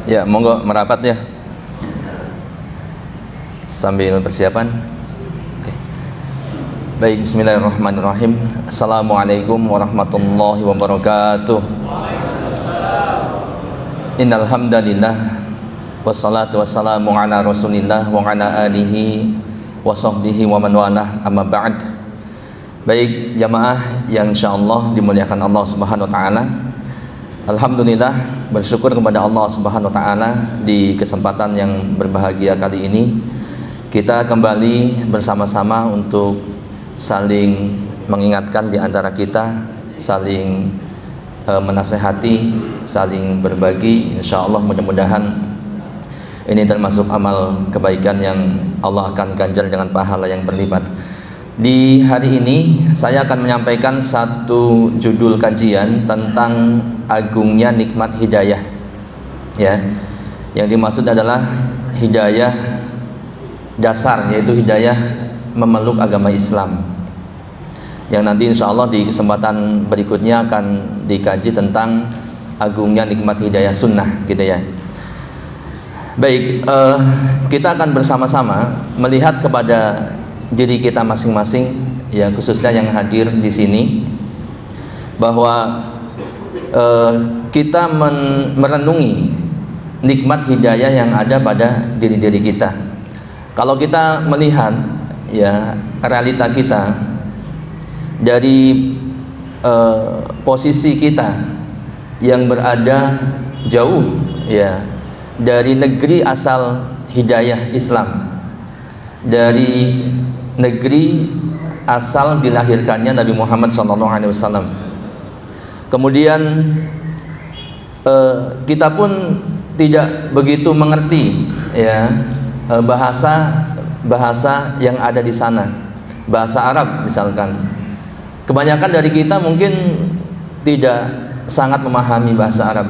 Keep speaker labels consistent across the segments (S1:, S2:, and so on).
S1: Ya, monggo merapat ya. Sambil persiapan. Oke. Baik, bismillahirrahmanirrahim. Assalamualaikum warahmatullahi wabarakatuh. Innal hamdalillah wassalatu wassalamu ala Rasulillah wa ala alihi wa sahbihi wa man walah, amma ba'd. Baik jamaah yang insyaallah dimuliakan Allah Subhanahu wa taala. Alhamdulillah, bersyukur kepada Allah Subhanahu wa taala di kesempatan yang berbahagia kali ini kita kembali bersama-sama untuk saling mengingatkan di antara kita, saling menasehati, saling berbagi. Insyaallah mudah-mudahan ini termasuk amal kebaikan yang Allah akan ganjar dengan pahala yang berlipat. Di hari ini saya akan menyampaikan satu judul kajian tentang agungnya nikmat hidayah. Ya, yang dimaksud adalah hidayah dasar, yaitu hidayah memeluk agama Islam. Yang nanti insya Allah di kesempatan berikutnya akan dikaji tentang agungnya nikmat hidayah sunnah, gitu ya. Baik, kita akan bersama-sama melihat kepada diri kita masing-masing, ya, khususnya yang hadir di sini, bahwa kita merenungi nikmat hidayah yang ada pada diri-diri kita. Kalau kita melihat, ya, realita kita dari posisi kita yang berada jauh, ya, dari negeri asal hidayah Islam, dari negeri asal dilahirkannya Nabi Muhammad SAW. Kemudian kita pun tidak begitu mengerti, ya, bahasa yang ada di sana, bahasa Arab misalkan. Kebanyakan dari kita mungkin tidak sangat memahami bahasa Arab,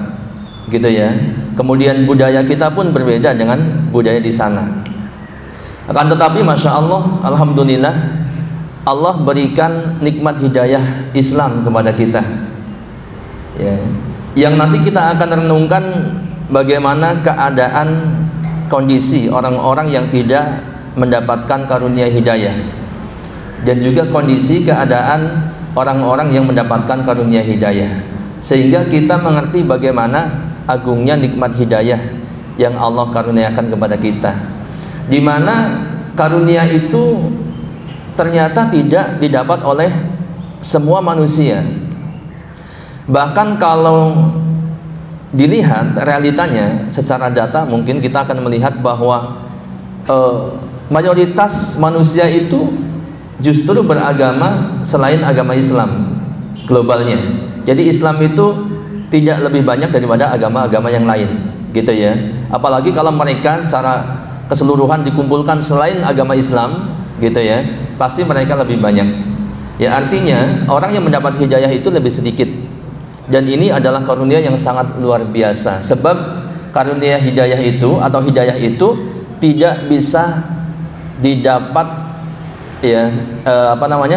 S1: gitu ya. Kemudian budaya kita pun berbeda dengan budaya di sana. Akan tetapi Masya Allah, Alhamdulillah, Allah berikan nikmat hidayah Islam kepada kita, ya, yang nanti kita akan renungkan bagaimana keadaan kondisi orang-orang yang tidak mendapatkan karunia hidayah, dan juga kondisi keadaan orang-orang yang mendapatkan karunia hidayah, sehingga kita mengerti bagaimana agungnya nikmat hidayah yang Allah karuniakan kepada kita, di mana karunia itu ternyata tidak didapat oleh semua manusia. Bahkan kalau dilihat realitanya secara data, mungkin kita akan melihat bahwa mayoritas manusia itu justru beragama selain agama Islam globalnya. Jadi Islam itu tidak lebih banyak daripada agama-agama yang lain, gitu ya. Apalagi kalau mereka secara keseluruhan dikumpulkan selain agama Islam, gitu ya, pasti mereka lebih banyak. Ya, artinya orang yang mendapat hidayah itu lebih sedikit. Dan ini adalah karunia yang sangat luar biasa, sebab karunia hidayah itu atau hidayah itu tidak bisa didapat, ya,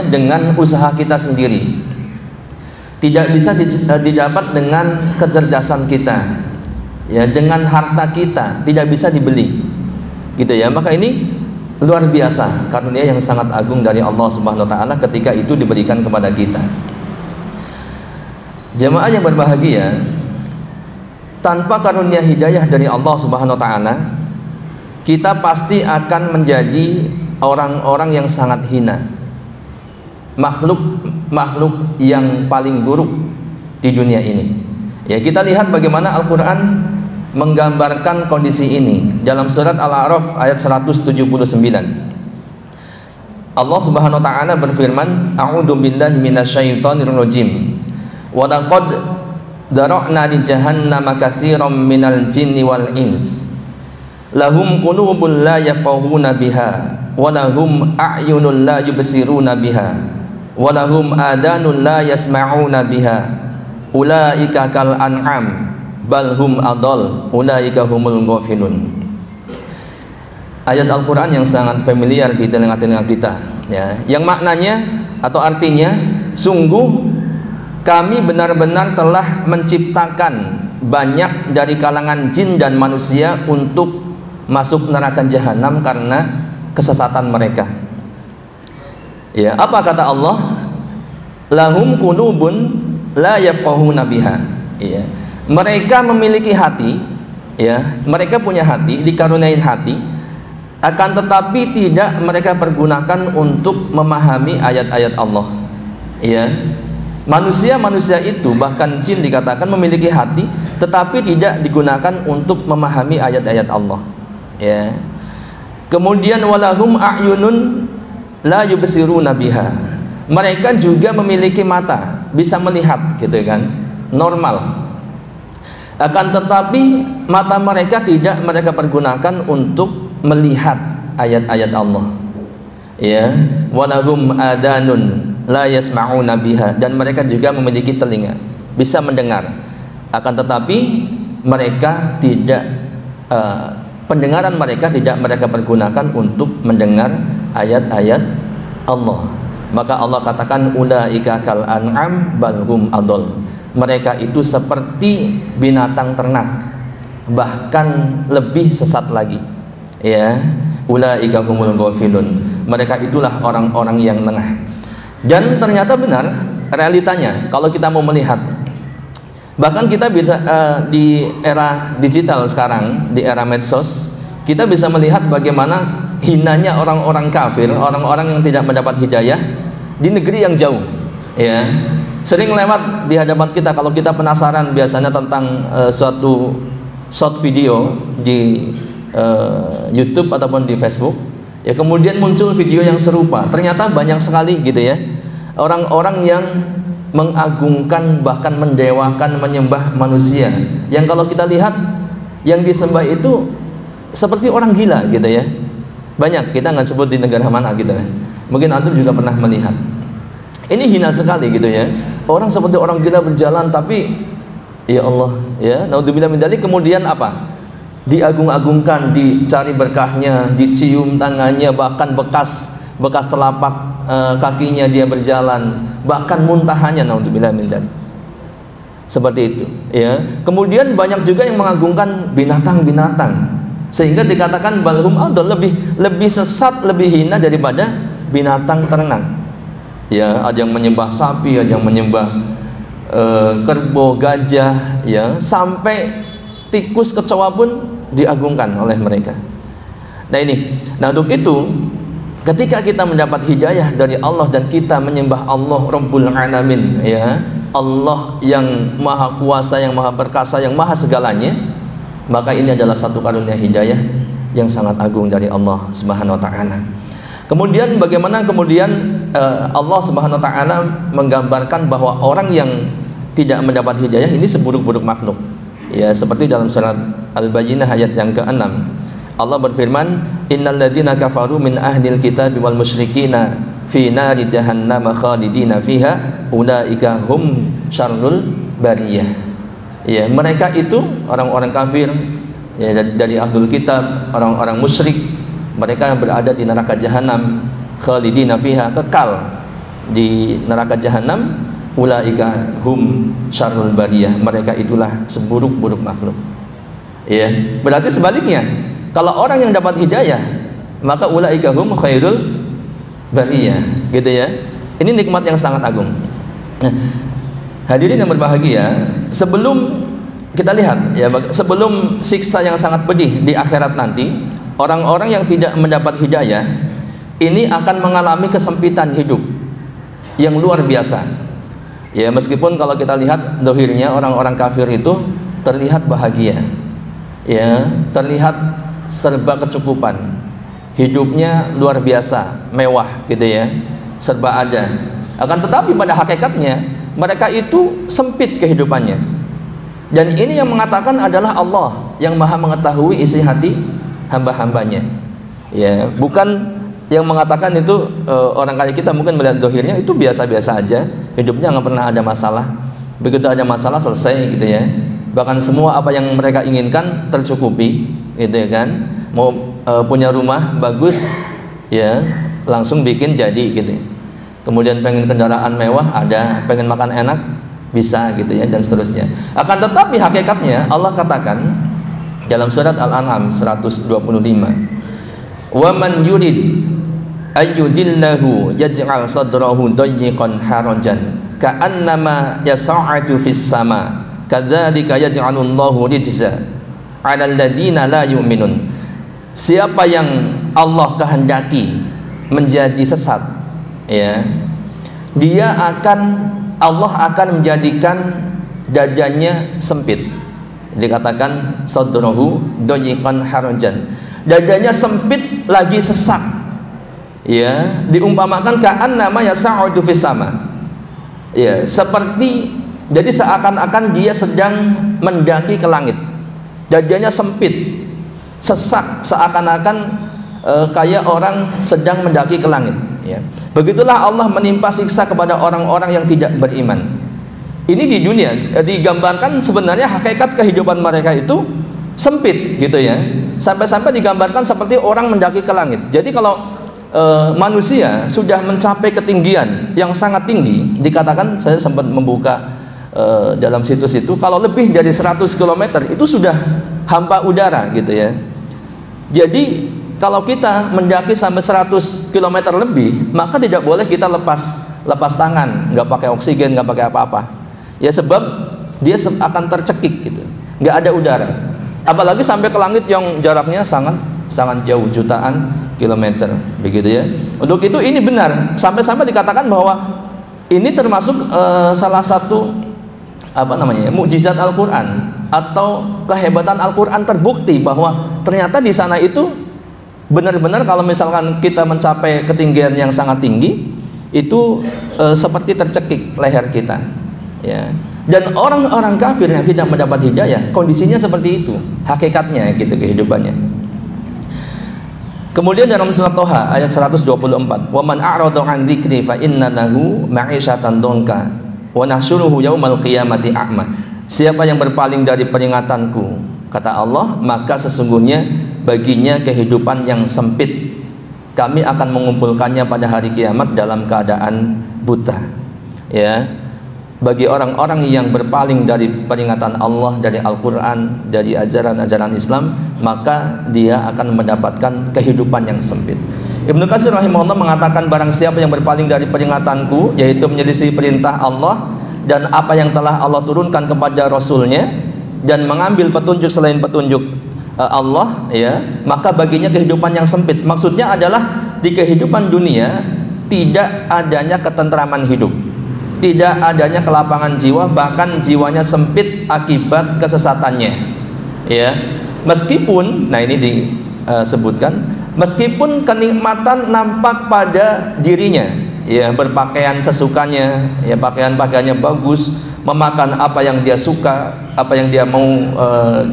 S1: dengan usaha kita sendiri. Tidak bisa didapat dengan kecerdasan kita, ya, dengan harta kita, tidak bisa dibeli, gitu ya. Maka ini luar biasa karunia yang sangat agung dari Allah Subhanahu wa taala ketika itu diberikan kepada kita. Jemaah yang berbahagia, tanpa karunia hidayah dari Allah Subhanahu wa taala, kita pasti akan menjadi orang-orang yang sangat hina, makhluk yang paling buruk di dunia ini. Ya, kita lihat bagaimana Al-Qur'an menggambarkan kondisi ini dalam surat Al-A'raf ayat 179. Allah Subhanahu wa taala berfirman, A'udzu billahi minasyaitonir rajim. Wa laqad dara'na li jahannama katsiran minal jinni wal ins. Lahum qulubun la yafqahuna biha wa lahum a'yunun la yubsiruna biha wa lahum adanun la yasma'una biha. Ulaika kal an'am bal hum adall ulaika humul ghafilun. Ayat Al-Qur'an yang sangat familiar di telinga-telinga kita, ya, yang maknanya atau artinya, sungguh kami benar-benar telah menciptakan banyak dari kalangan jin dan manusia untuk masuk neraka jahanam karena kesesatan mereka. Ya, apa kata Allah? Lahum qulubun la yafqahuna biha. Ya. Mereka memiliki hati, ya, mereka punya hati, dikaruniai hati, akan tetapi tidak mereka pergunakan untuk memahami ayat-ayat Allah. Ya. Manusia itu, bahkan jin dikatakan memiliki hati, tetapi tidak digunakan untuk memahami ayat-ayat Allah. Ya. Kemudian walahum a'yunun la yubsiruna biha. Mereka juga memiliki mata, bisa melihat, gitu kan, normal. Akan tetapi mata mereka tidak mereka pergunakan untuk melihat ayat-ayat Allah. Ya, walahum adanun la yasma'una biha, dan mereka juga memiliki telinga, bisa mendengar. Akan tetapi mereka tidak pendengaran mereka tidak mereka pergunakan untuk mendengar ayat-ayat Allah. Maka Allah katakan ulaika kal an'am bal hum adall. Mereka itu seperti binatang ternak, bahkan lebih sesat lagi. Ya, ulaika humul ghafilun. Mereka itulah orang-orang yang lengah. Dan ternyata benar realitanya kalau kita mau melihat. Bahkan kita bisa di era digital sekarang, di era medsos, kita bisa melihat bagaimana hinanya orang-orang kafir, orang-orang yang tidak mendapat hidayah di negeri yang jauh. Ya, sering lewat di hadapan kita kalau kita penasaran biasanya tentang suatu short video di YouTube ataupun di Facebook. Ya, kemudian muncul video yang serupa. Ternyata banyak sekali gitu ya, orang-orang yang mengagungkan, bahkan mendewakan, menyembah manusia. Yang kalau kita lihat yang disembah itu seperti orang gila gitu ya. Banyak, kita nggak sebut di negara mana gitu ya. Mungkin antum juga pernah melihat. Ini hina sekali gitu ya. Orang seperti orang gila berjalan, tapi ya Allah, ya, naudzubillah min dzalik, kemudian apa? Diagung-agungkan, dicari berkahnya, dicium tangannya, bahkan bekas telapak kakinya dia berjalan, bahkan muntahannya, naudzubillah min dzalik. Seperti itu, ya. Kemudian banyak juga yang mengagungkan binatang-binatang, sehingga dikatakan balhum adall, lebih sesat, lebih hina daripada binatang ternak. Ya, ada yang menyembah sapi, ada yang menyembah kerbau, gajah, ya, sampai tikus, kecoa pun diagungkan oleh mereka. Nah untuk itu, ketika kita mendapat hidayah dari Allah dan kita menyembah Allah Rabbul Alamin, ya, Allah yang maha kuasa, yang maha perkasa, yang maha segalanya, maka ini adalah satu karunia hidayah yang sangat agung dari Allah Subhanahu wa taala. Kemudian bagaimana Allah Subhanahu wa taala menggambarkan bahwa orang yang tidak mendapat hidayah ini seburuk-buruk makhluk. Ya, seperti dalam surat Al-Bayyinah ayat yang ke-6. Allah berfirman, innal ladzina kafaru min ahlil kitabi wal musyrikina fi nari jahannam khalidina fiha ulaika hum syarrul bariyah. Ya, mereka itu orang-orang kafir, ya, dari ahlul kitab, orang-orang musyrik, mereka berada di neraka jahanam khalidina fiha, kekal di neraka jahanam. Ulaika hum syarrul bariyah, mereka itulah seburuk-buruk makhluk. Ya, berarti sebaliknya, kalau orang yang dapat hidayah, maka ulaika hum khairul bariyah, gitu ya. Ini nikmat yang sangat agung. Nah, hadirin yang berbahagia, sebelum kita lihat ya, sebelum siksa yang sangat pedih di akhirat nanti, orang-orang yang tidak mendapat hidayah ini akan mengalami kesempitan hidup yang luar biasa. Ya, meskipun kalau kita lihat dohirnya orang-orang kafir itu terlihat bahagia, ya, terlihat serba kecukupan, hidupnya luar biasa, mewah gitu ya, serba ada. Akan tetapi pada hakikatnya mereka itu sempit kehidupannya. Dan ini yang mengatakan adalah Allah yang maha mengetahui isi hati hamba-hambanya. Ya, bukan yang mengatakan itu orang kaya kita mungkin melihat dohirnya itu biasa-biasa aja, hidupnya nggak pernah ada masalah. Begitu ada masalah selesai gitu ya. Bahkan semua apa yang mereka inginkan tercukupi, gitu ya kan. Mau punya rumah bagus, ya, langsung bikin jadi gitu. Kemudian pengen kendaraan mewah ada, pengen makan enak bisa gitu ya, dan seterusnya. Akan tetapi hakikatnya Allah katakan dalam surat Al-An'am 125, wa man yurid ayyudillahu yaj'al sadrahu dayyiqan harajan ka'annama yas'adu fis sama kadzalika yaj'alullahu rijza 'alal ladzina la yu'minun. Siapa yang Allah kehendaki menjadi sesat, ya, Allah akan menjadikan dadanya sempit. Dikatakan sadrahu dayyiqan harajan, dadanya sempit lagi sesak, ya, diumpamakan ka'annama yas'adu fis sama, ya, seperti, jadi seakan-akan dia sedang mendaki ke langit, dadanya sempit, sesak, seakan-akan kayak orang sedang mendaki ke langit, ya. Begitulah Allah menimpa siksa kepada orang-orang yang tidak beriman. Ini di dunia digambarkan sebenarnya hakikat kehidupan mereka itu sempit gitu ya, sampai-sampai digambarkan seperti orang mendaki ke langit. Jadi kalau manusia sudah mencapai ketinggian yang sangat tinggi, dikatakan, saya sempat membuka dalam situs itu, kalau lebih dari 100 km itu sudah hampa udara gitu ya. Jadi kalau kita mendaki sampai 100 km lebih, maka tidak boleh kita lepas tangan, nggak pakai oksigen, nggak pakai apa-apa, ya, sebab dia akan tercekik gitu, nggak ada udara. Apalagi sampai ke langit yang jaraknya sangat jauh, jutaan kilometer begitu ya. Untuk itu ini benar, sampai-sampai dikatakan bahwa ini termasuk salah satu mukjizat Al-Quran atau kehebatan Al-Quran, terbukti bahwa ternyata di sana itu benar-benar kalau misalkan kita mencapai ketinggian yang sangat tinggi itu seperti tercekik leher kita, ya. Dan orang-orang kafir yang tidak mendapat hidayah kondisinya seperti itu hakikatnya gitu kehidupannya. Kemudian dalam surat Toha ayat 124, wa man a'rada 'an dzikri fa inna lahu ma'isyatan donka wa nahsyuruhu yaumal qiyamati a'ma. Siapa yang berpaling dari peringatanku, kata Allah, maka sesungguhnya baginya kehidupan yang sempit. Kami akan mengumpulkannya pada hari kiamat dalam keadaan buta, ya. Bagi orang-orang yang berpaling dari peringatan Allah, dari Al-Quran, dari ajaran-ajaran Islam, maka dia akan mendapatkan kehidupan yang sempit. Ibnu Katsir rahimahullah mengatakan, barang siapa yang berpaling dari peringatanku, yaitu menyelisih perintah Allah dan apa yang telah Allah turunkan kepada Rasulnya, dan mengambil petunjuk selain petunjuk Allah, ya, maka baginya kehidupan yang sempit. Maksudnya adalah di kehidupan dunia tidak adanya ketentraman hidup, tidak adanya kelapangan jiwa, bahkan jiwanya sempit akibat kesesatannya, ya. Meskipun, nah ini disebutkan, meskipun kenikmatan nampak pada dirinya, ya, berpakaian sesukanya, ya, pakaiannya bagus, memakan apa yang dia suka, apa yang dia mau,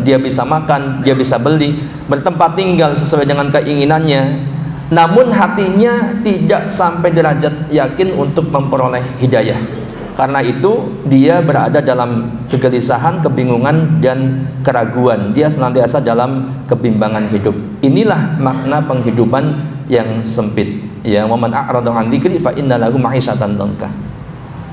S1: dia bisa makan, dia bisa beli, bertempat tinggal sesuai dengan keinginannya, namun hatinya tidak sampai derajat yakin untuk memperoleh hidayah. Karena itu dia berada dalam kegelisahan, kebingungan, dan keraguan. Dia senantiasa dalam kebimbangan hidup. Inilah makna penghidupan yang sempit, ya. Wa man a'rada 'an dzikri fa inna lahu ma'isyatan donka.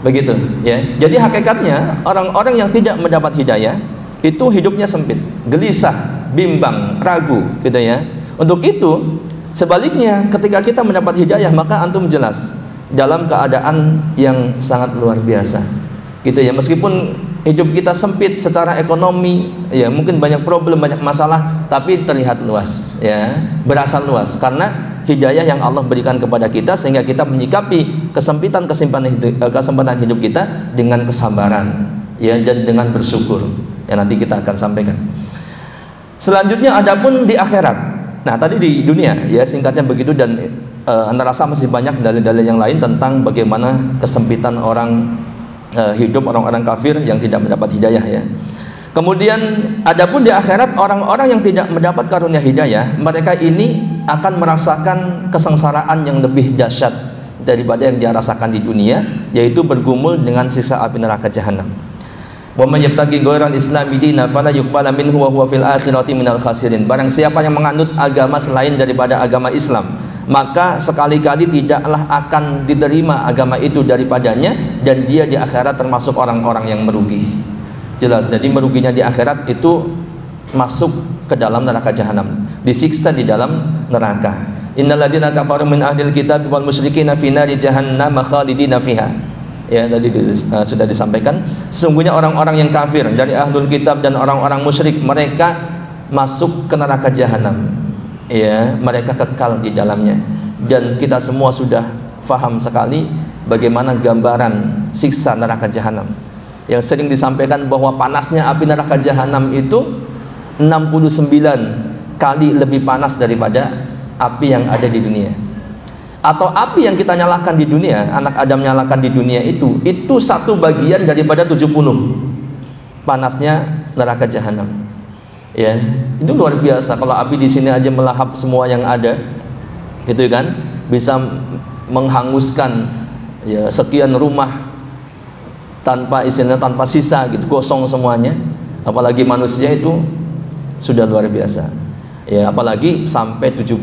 S1: Begitu, ya. Jadi hakikatnya orang-orang yang tidak mendapat hidayah itu hidupnya sempit, gelisah, bimbang, ragu, gitu ya. Untuk itu sebaliknya, ketika kita mendapat hidayah, maka antum jelas dalam keadaan yang sangat luar biasa, gitu ya. Meskipun hidup kita sempit secara ekonomi, ya, mungkin banyak problem, banyak masalah, tapi terlihat luas, ya, berasa luas karena hidayah yang Allah berikan kepada kita, sehingga kita menyikapi kesempatan hidup kita dengan kesabaran, ya, dan dengan bersyukur, yang nanti kita akan sampaikan. Selanjutnya adapun di akhirat. Nah, tadi di dunia, ya, singkatnya begitu, dan Anda rasa masih banyak dalil-dalil yang lain tentang bagaimana kesempitan orang hidup orang-orang kafir yang tidak mendapat hidayah, ya. Kemudian adapun di akhirat, orang-orang yang tidak mendapat karunia hidayah, mereka ini akan merasakan kesengsaraan yang lebih dahsyat daripada yang dia rasakan di dunia, yaitu bergumul dengan siksa api neraka jahanam. Wa may yabtaghi ghairal islami dinan fala yuqbala minhu wa huwa fil akhirati minal khasirin. Barang siapa yang menganut agama selain daripada agama Islam, maka sekali-kali tidaklah akan diterima agama itu daripadanya, dan dia di akhirat termasuk orang-orang yang merugi. Jelas, jadi meruginya di akhirat itu masuk ke dalam neraka jahanam, disiksa di dalam neraka. Innalladzina kafaru min ahlil kitab wal musyrikina fi nari jahannam khalidina fiha. Ya, tadi sudah disampaikan, sesungguhnya orang-orang yang kafir dari ahlul kitab dan orang-orang musyrik, mereka masuk ke neraka jahanam. Ya, mereka kekal di dalamnya. Dan kita semua sudah faham sekali bagaimana gambaran siksa neraka jahanam. Yang sering disampaikan bahwa panasnya api neraka jahanam itu 69 kali lebih panas daripada api yang ada di dunia. Atau api yang kita nyalakan di dunia, anak Adam nyalakan di dunia itu satu bagian daripada 70 panasnya neraka jahanam. Ya, itu luar biasa. Kalau api di sini aja melahap semua yang ada, gitu kan, bisa menghanguskan ya sekian rumah tanpa sisa, gitu, kosong semuanya. Apalagi manusia itu sudah luar biasa. Ya, apalagi sampai 70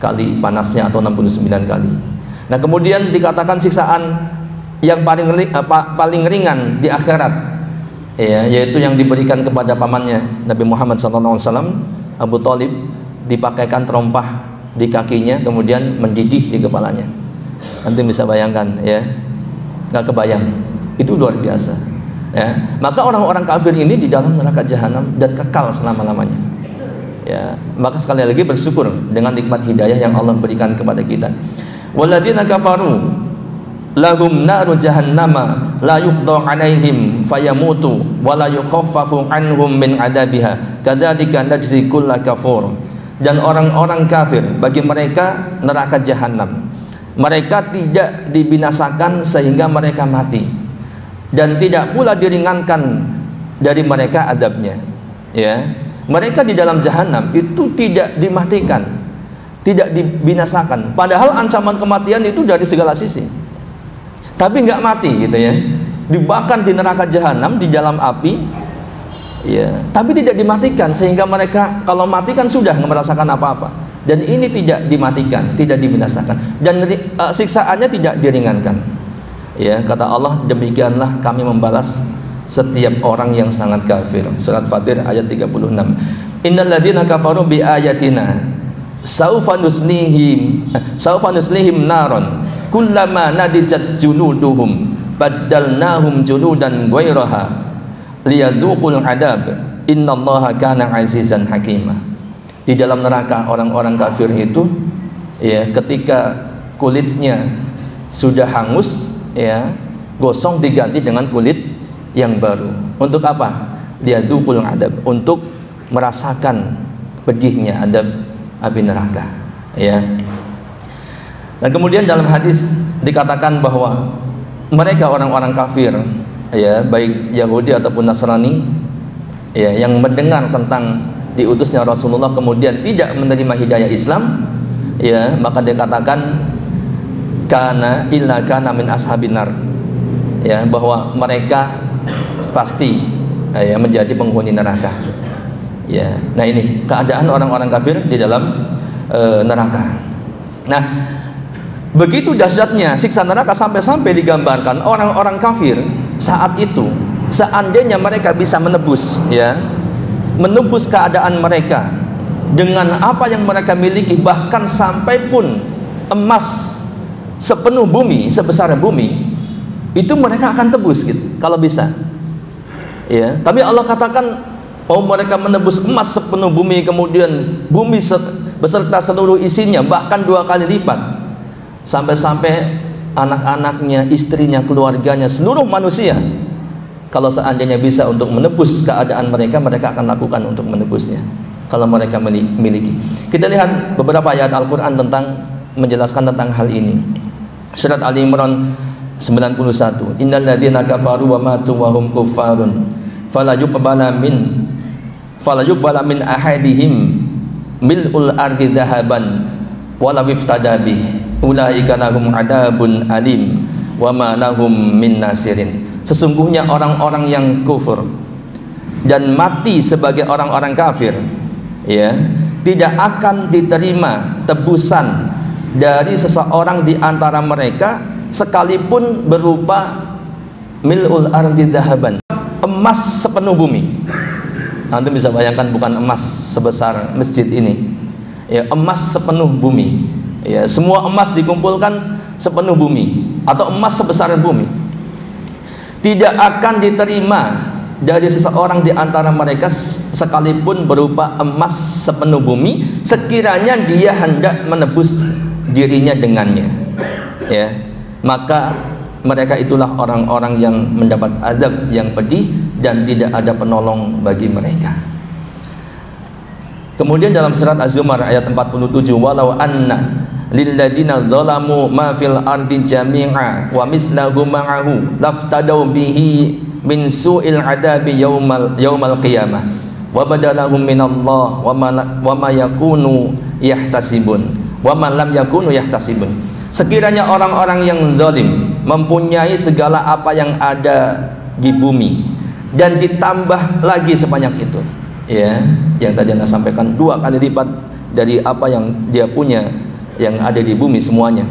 S1: kali panasnya atau 69 kali. Nah, kemudian dikatakan siksaan yang paling ringan di akhirat, ya, yaitu yang diberikan kepada pamannya Nabi Muhammad SAW, Abu Thalib, dipakaikan terompah di kakinya, kemudian mendidih di kepalanya. Nanti bisa bayangkan, ya, nggak kebayang, itu luar biasa. Ya, maka orang-orang kafir ini di dalam neraka jahanam dan kekal selama-lamanya. Ya, maka sekali lagi bersyukur dengan nikmat hidayah yang Allah berikan kepada kita. Walladzina kafaru lahum naru jahannama la yuqda 'alaihim fayamutu wa la yukhaffafu 'anhum min 'adabiha kadzalika najzi kulla kafur. Dan orang-orang kafir, bagi mereka neraka jahanam, mereka tidak dibinasakan sehingga mereka mati, dan tidak pula diringankan dari mereka adabnya. Ya, mereka di dalam jahanam itu tidak dimatikan, tidak dibinasakan, padahal ancaman kematian itu dari segala sisi, tapi nggak mati, gitu ya, dibakar di neraka jahanam di dalam api, ya, tapi tidak dimatikan, sehingga mereka kalau mati kan sudah nggak merasakan apa-apa. Dan ini tidak dimatikan, tidak dibinasakan, dan siksaannya tidak diringankan. Ya, kata Allah, demikianlah kami membalas setiap orang yang sangat kafir. Surat Fatir ayat 36. Innal ladzina kafaru bi ayatina saufa nuslihim naron kullama nadijat juluduhum baddalnahum juludan ghairaha liyadzuqul adab innallaha kana azizan hakimah. Di dalam neraka orang-orang kafir itu, ya, ketika kulitnya sudah hangus, ya, gosong, diganti dengan kulit yang baru. Untuk apa? Liyadzuqul adab, untuk merasakan pedihnya adab api neraka, ya. Dan kemudian dalam hadis dikatakan bahwa mereka orang-orang kafir, ya, baik Yahudi ataupun Nasrani, ya, yang mendengar tentang diutusnya Rasulullah kemudian tidak menerima hidayah Islam, ya, maka dikatakan kana illa kana min ashabin nar, ya, bahwa mereka pasti, ya, menjadi penghuni neraka. Ya, nah ini keadaan orang-orang kafir di dalam neraka. Nah, begitu dahsyatnya siksa neraka sampai-sampai digambarkan orang-orang kafir saat itu, seandainya mereka bisa menebus, ya, menebus keadaan mereka dengan apa yang mereka miliki, bahkan sampai pun emas sepenuh bumi, sebesar bumi, itu mereka akan tebus, gitu, kalau bisa. Ya, tapi Allah katakan, oh, mereka menebus emas sepenuh bumi, kemudian bumi beserta seluruh isinya, bahkan 2 kali lipat, sampai-sampai anak-anaknya, istrinya, keluarganya, seluruh manusia, kalau seandainya bisa untuk menebus keadaan mereka, mereka akan lakukan untuk menebusnya, kalau mereka memiliki. Kita lihat beberapa ayat Al-Quran tentang menjelaskan tentang hal ini. Surat Ali Imran 91. Innal ladzina kafaru wa matu wa hum kuffarun fala yuqbala min ahadihim mil'ul ardi dhahaban wala iftada bih ulaika lahum adabun alim wa ma lahum min nasirin. Sesungguhnya orang-orang yang kufur dan mati sebagai orang-orang kafir, ya, tidak akan diterima tebusan dari seseorang di antara mereka sekalipun berupa mil'ul ardi dhahaban, emas sepenuh bumi. Anda bisa bayangkan, bukan emas sebesar masjid ini, ya, emas sepenuh bumi, ya, semua emas dikumpulkan sepenuh bumi atau emas sebesar bumi, tidak akan diterima dari seseorang di antara mereka sekalipun berupa emas sepenuh bumi, sekiranya dia hendak menebus dirinya dengannya, ya. Maka mereka itulah orang-orang yang mendapat azab yang pedih dan tidak ada penolong bagi mereka. Kemudian dalam surat Az-Zumar ayat 47, walau anna lilladina zalamu ma fil ardi jami'a wa mislahu ma'ahu laftadaw bihi min su'il adabi yaumal qiyamah wa badalahum minallah wa ma yakunu yahtasibun wa ma lam yakunu yahtasibun. Sekiranya orang-orang yang zalim mempunyai segala apa yang ada di bumi dan ditambah lagi sebanyak itu, ya, yang tadi Anda sampaikan 2 kali lipat dari apa yang dia punya yang ada di bumi semuanya,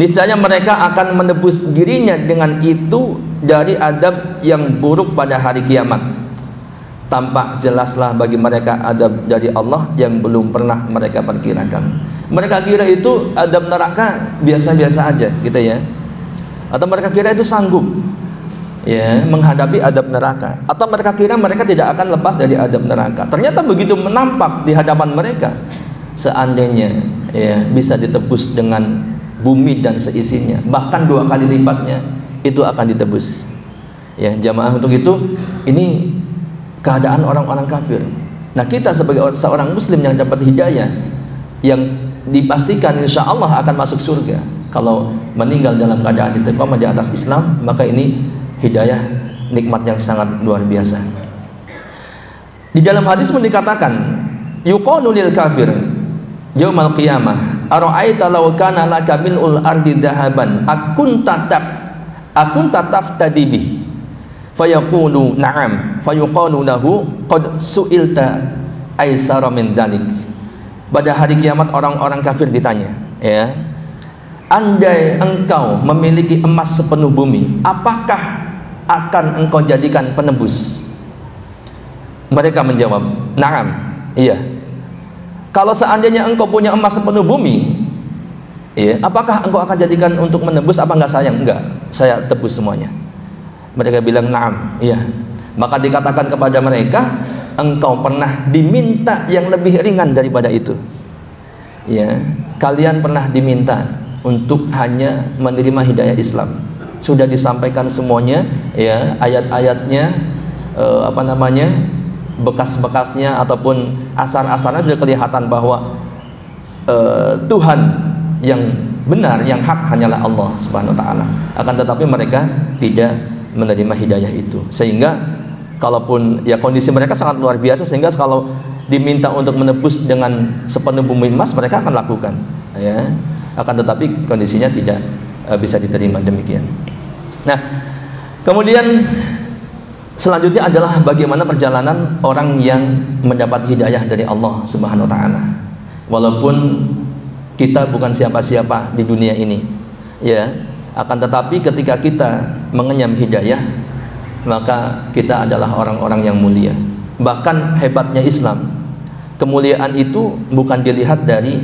S1: niscaya mereka akan menebus dirinya dengan itu dari adab yang buruk pada hari kiamat. Tampak jelaslah bagi mereka adab dari Allah yang belum pernah mereka perkirakan. Mereka kira itu adab neraka biasa-biasa aja gitu ya, atau mereka kira itu sanggup, ya, menghadapi adab neraka, atau mereka kira mereka tidak akan lepas dari adab neraka. Ternyata begitu menampak di hadapan mereka, seandainya, ya, bisa ditebus dengan bumi dan seisinya, bahkan 2 kali lipatnya, itu akan ditebus, ya, jamaah. Untuk itu, ini keadaan orang-orang kafir. Nah, kita sebagai seorang muslim yang dapat hidayah, yang dipastikan insya Allah akan masuk surga kalau meninggal dalam keadaan istiqomah di atas Islam, maka ini hidayah nikmat yang sangat luar biasa. Di dalam hadis pun dikatakan, yuqalu lil kafir yaumal qiyamah ara'aita law kana laka mil'ul ardi dhahaban akunta taftadi bih fayaqulu na'am fayuqalu lahu qad su'ilta aisara min dzalik. Pada hari kiamat orang-orang kafir ditanya, ya, andai engkau memiliki emas sepenuh bumi, apakah akan engkau jadikan penebus? Mereka menjawab, na'am, iya. Kalau seandainya engkau punya emas sepenuh bumi, ya, apakah engkau akan jadikan untuk menebus? Apa enggak sayang? Enggak, saya tebus semuanya. Mereka bilang na'am, iya. Maka dikatakan kepada mereka, engkau pernah diminta yang lebih ringan daripada itu, ya. Kalian pernah diminta untuk hanya menerima hidayah Islam, sudah disampaikan semuanya, ya, ayat-ayatnya, bekas-bekasnya ataupun asar-asarnya sudah kelihatan bahwa Tuhan yang benar, yang hak hanyalah Allah Subhanahu wa taala. Akan tetapi mereka tidak menerima hidayah itu, sehingga kalaupun, ya, kondisi mereka sangat luar biasa, sehingga kalau diminta untuk menebus dengan sepenuh bumi emas mereka akan lakukan, ya. Akan tetapi kondisinya tidak bisa diterima demikian. Nah, kemudian selanjutnya adalah bagaimana perjalanan orang yang mendapat hidayah dari Allah Subhanahu wa taala. Walaupun kita bukan siapa-siapa di dunia ini, ya, akan tetapi ketika kita mengenyam hidayah, maka kita adalah orang-orang yang mulia. Bahkan hebatnya Islam, kemuliaan itu bukan dilihat dari,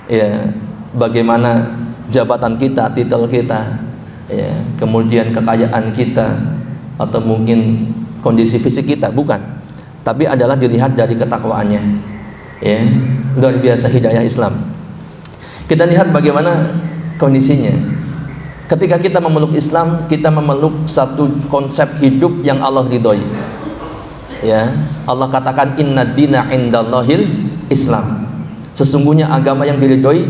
S1: ya, bagaimana jabatan kita, titel kita, ya, kemudian kekayaan kita, atau mungkin kondisi fisik kita, bukan. Tapi adalah dilihat dari ketakwaannya, ya. Luar biasa hidayah Islam. Kita lihat bagaimana kondisinya. Ketika kita memeluk Islam, kita memeluk satu konsep hidup yang Allah ridhoi, ya. Allah katakan inna dina indallahil Islam. Sesungguhnya agama yang diridhoi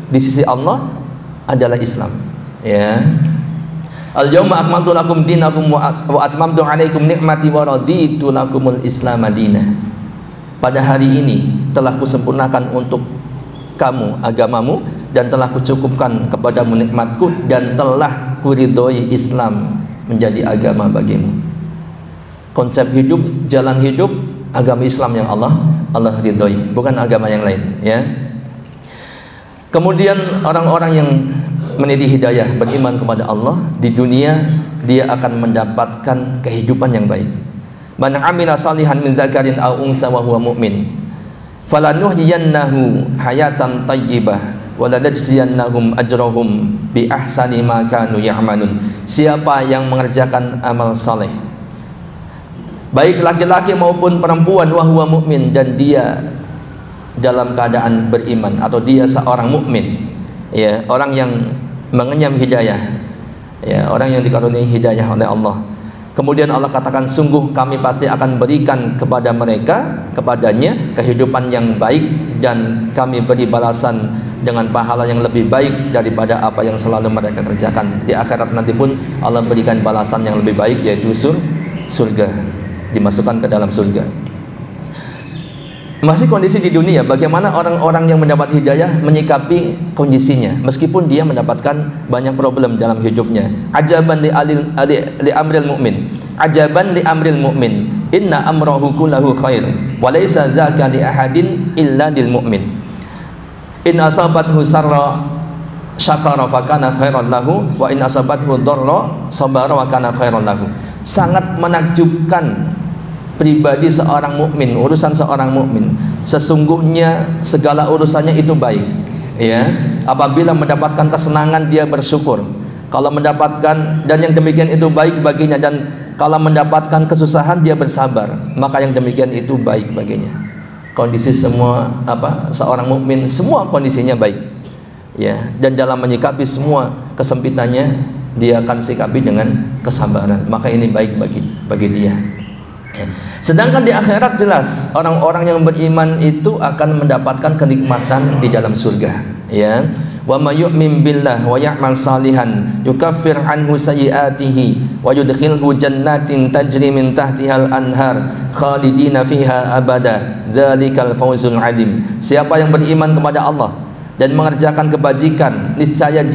S1: di sisi Allah adalah Islam, ya. Al-yawma akmaltu lakum dinakum wa atmamtu alaikum ni'mati wa raditu lakumul Islam madinah. Pada hari ini telah kusempurnakan untuk kamu agamamu dan telah kucukupkan kepadamu nikmatku dan telah kuridhoi Islam menjadi agama bagimu. Konsep hidup, jalan hidup, agama Islam yang Allah ridhoi, bukan agama yang lain, ya. Kemudian orang-orang yang meniti hidayah, beriman kepada Allah, di dunia dia akan mendapatkan kehidupan yang baik. Man 'amila salihan min dzakarin aw unsa wa huwa mu'min falanuhyiyannahu hayatan thayyibah wa lanajziyannahum ajrahum bi ahsani ma kanu ya'malun. Siapa yang mengerjakan amal saleh, baik laki-laki maupun perempuan, wa huwa mu'min, dan dia dalam keadaan beriman atau dia seorang mukmin, ya, orang yang mengenyam hidayah, ya, orang yang dikaruniai hidayah oleh Allah. Kemudian Allah katakan, sungguh kami pasti akan berikan kepada mereka, kepadanya kehidupan yang baik, dan kami beri balasan dengan pahala yang lebih baik daripada apa yang selalu mereka kerjakan. Di akhirat nanti pun Allah berikan balasan yang lebih baik, yaitu surga, dimasukkan ke dalam surga. Masih kondisi di dunia, bagaimana orang-orang yang mendapat hidayah menyikapi kondisinya meskipun dia mendapatkan banyak problem dalam hidupnya. Ajaban li amril mu'min, ajaban li amril mu'min, inna amrahu kullahu khair wa laysa dzaka li ahadin illa lil mu'min. In asabathu sarra syakara fa kana khairan lahu wa in asabathu dharra sabara wa kana khairan lahu. Sangat menakjubkan pribadi seorang mukmin, urusan seorang mukmin. Sesungguhnya segala urusannya itu baik, ya. Apabila mendapatkan kesenangan dia bersyukur. Kalau mendapatkan, dan yang demikian itu baik baginya, dan kalau mendapatkan kesusahan dia bersabar, maka yang demikian itu baik baginya. Kondisi semua seorang mukmin, semua kondisinya baik, ya. Dan dalam menyikapi semua kesempitannya dia akan sikapi dengan kesabaran, maka ini baik bagi dia. Sedangkan di akhirat jelas orang-orang yang beriman itu akan mendapatkan kenikmatan di dalam surga, ya. Wa may yu'min billah wa ya'mal salihan yukaffir anhu sayyi'atihi wa yudkhilhu jannatin tajri min tahtihal anhar khalidina fiha abada dzalikal fawzul 'adzim. Siapa yang beriman kepada Allah dan mengerjakan kebajikan, niscaya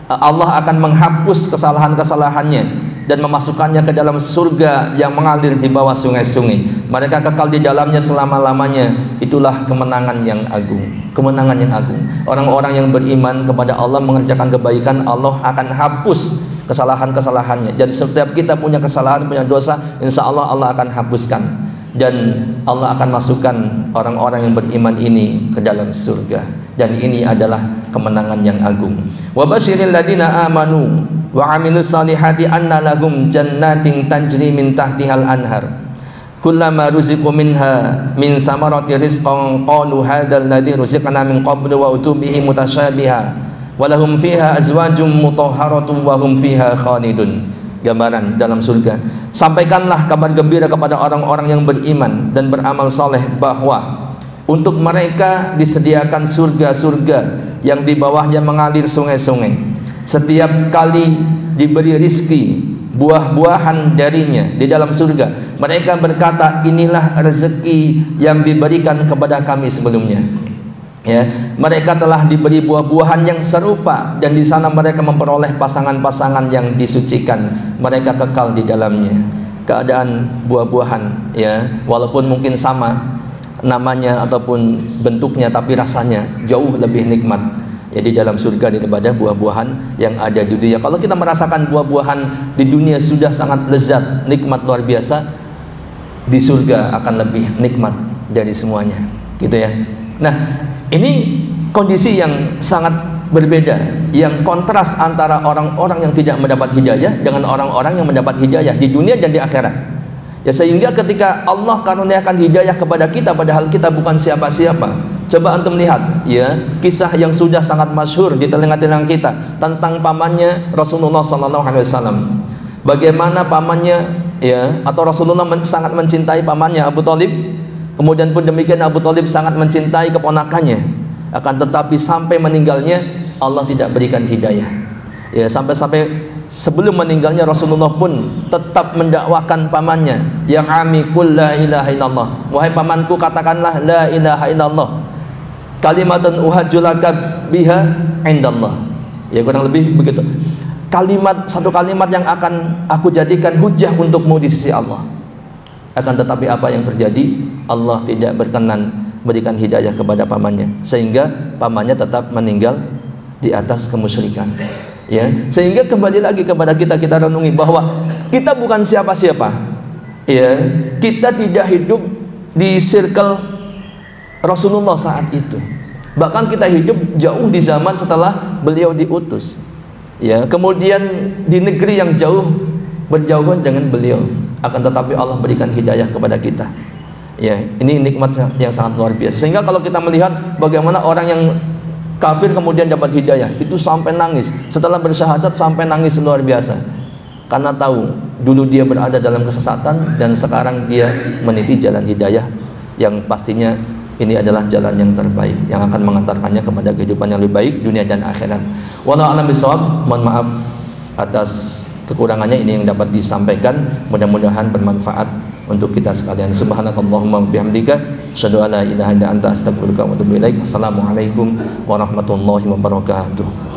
S1: Allah akan menghapus kesalahan-kesalahannya dan memasukkannya ke dalam surga yang mengalir di bawah sungai-sungai. Mereka kekal di dalamnya selama-lamanya. Itulah kemenangan yang agung. Kemenangan yang agung. Orang-orang yang beriman kepada Allah, mengerjakan kebaikan, Allah akan hapus kesalahan-kesalahannya. Dan setiap kita punya kesalahan, punya dosa, insya Allah Allah akan hapuskan. Dan Allah akan masukkan orang-orang yang beriman ini ke dalam surga. Dan ini adalah kemenangan yang agung. Wa basyiril ladina amanu wa amilus salihati anna lahum jannatin tajri min tahtihal anhar kullama ruziqu minha min samarati rizqan qalu hadzal ladzi ruziqna min qablu wa utubihi mutasyabiha wa lahum fiha azwajum mutahharatun wa hum fiha khalidun. Gambaran dalam surga. Sampaikanlah kabar gembira kepada orang-orang yang beriman dan beramal saleh bahwa untuk mereka disediakan surga-surga yang di bawahnya mengalir sungai-sungai. Setiap kali diberi rizki, buah-buahan darinya di dalam surga, mereka berkata, inilah rezeki yang diberikan kepada kami sebelumnya, ya. Mereka telah diberi buah-buahan yang serupa, dan di sana mereka memperoleh pasangan-pasangan yang disucikan. Mereka kekal di dalamnya. Keadaan buah-buahan, ya, walaupun mungkin sama namanya ataupun bentuknya, tapi rasanya jauh lebih nikmat. Jadi dalam surga daripada buah-buahan yang ada di dunia. Kalau kita merasakan buah-buahan di dunia sudah sangat lezat, nikmat luar biasa, di surga akan lebih nikmat dari semuanya, gitu ya. Nah, ini kondisi yang sangat berbeda, yang kontras antara orang-orang yang tidak mendapat hidayah dengan orang-orang yang mendapat hidayah di dunia dan di akhirat. Ya, sehingga ketika Allah karuniakan hidayah kepada kita padahal kita bukan siapa-siapa. Coba antum lihat, ya, kisah yang sudah sangat masyhur di telinga-telinga kita tentang pamannya Rasulullah SAW. Bagaimana pamannya, ya, atau Rasulullah sangat mencintai pamannya Abu Thalib. Kemudian pun demikian Abu Thalib sangat mencintai keponakannya. Akan tetapi sampai meninggalnya Allah tidak berikan hidayah. Ya, sampai sebelum meninggalnya Rasulullah pun tetap mendakwahkan pamannya, yang ami qul la ilaha illallah, wahai pamanku katakanlah la ilaha illallah, kalimatun uhajjulaka biha indallah. Ya, kurang lebih begitu. Satu kalimat yang akan aku jadikan hujah untukmu di sisi Allah. Akan tetapi apa yang terjadi? Allah tidak berkenan berikan hidayah kepada pamannya, sehingga pamannya tetap meninggal di atas kemusyrikan. Ya, sehingga kembali lagi kepada kita renungi bahwa kita bukan siapa-siapa. Ya, kita tidak hidup di circle Rasulullah saat itu. Bahkan kita hidup jauh di zaman setelah beliau diutus. Ya, kemudian di negeri yang jauh berjauhan dengan beliau, akan tetapi Allah berikan hidayah kepada kita. Ya, ini nikmat yang sangat luar biasa. Sehingga kalau kita melihat bagaimana orang yang kafir kemudian dapat hidayah, itu sampai nangis. Setelah bersyahadat sampai nangis luar biasa. Karena tahu dulu dia berada dalam kesesatan dan sekarang dia meniti jalan hidayah yang pastinya ini adalah jalan yang terbaik yang akan mengantarkannya kepada kehidupan yang lebih baik dunia dan akhirat. Wallahu a'lam bishawab. Mohon maaf atas kekurangannya, ini yang dapat disampaikan, mudah-mudahan bermanfaat untuk kita sekalian. Subhanakallahumma bihamdika asyhadu an la ilaha illa anta astaghfiruka wa atubu ilaik. Assalamualaikum warahmatullahi wabarakatuh.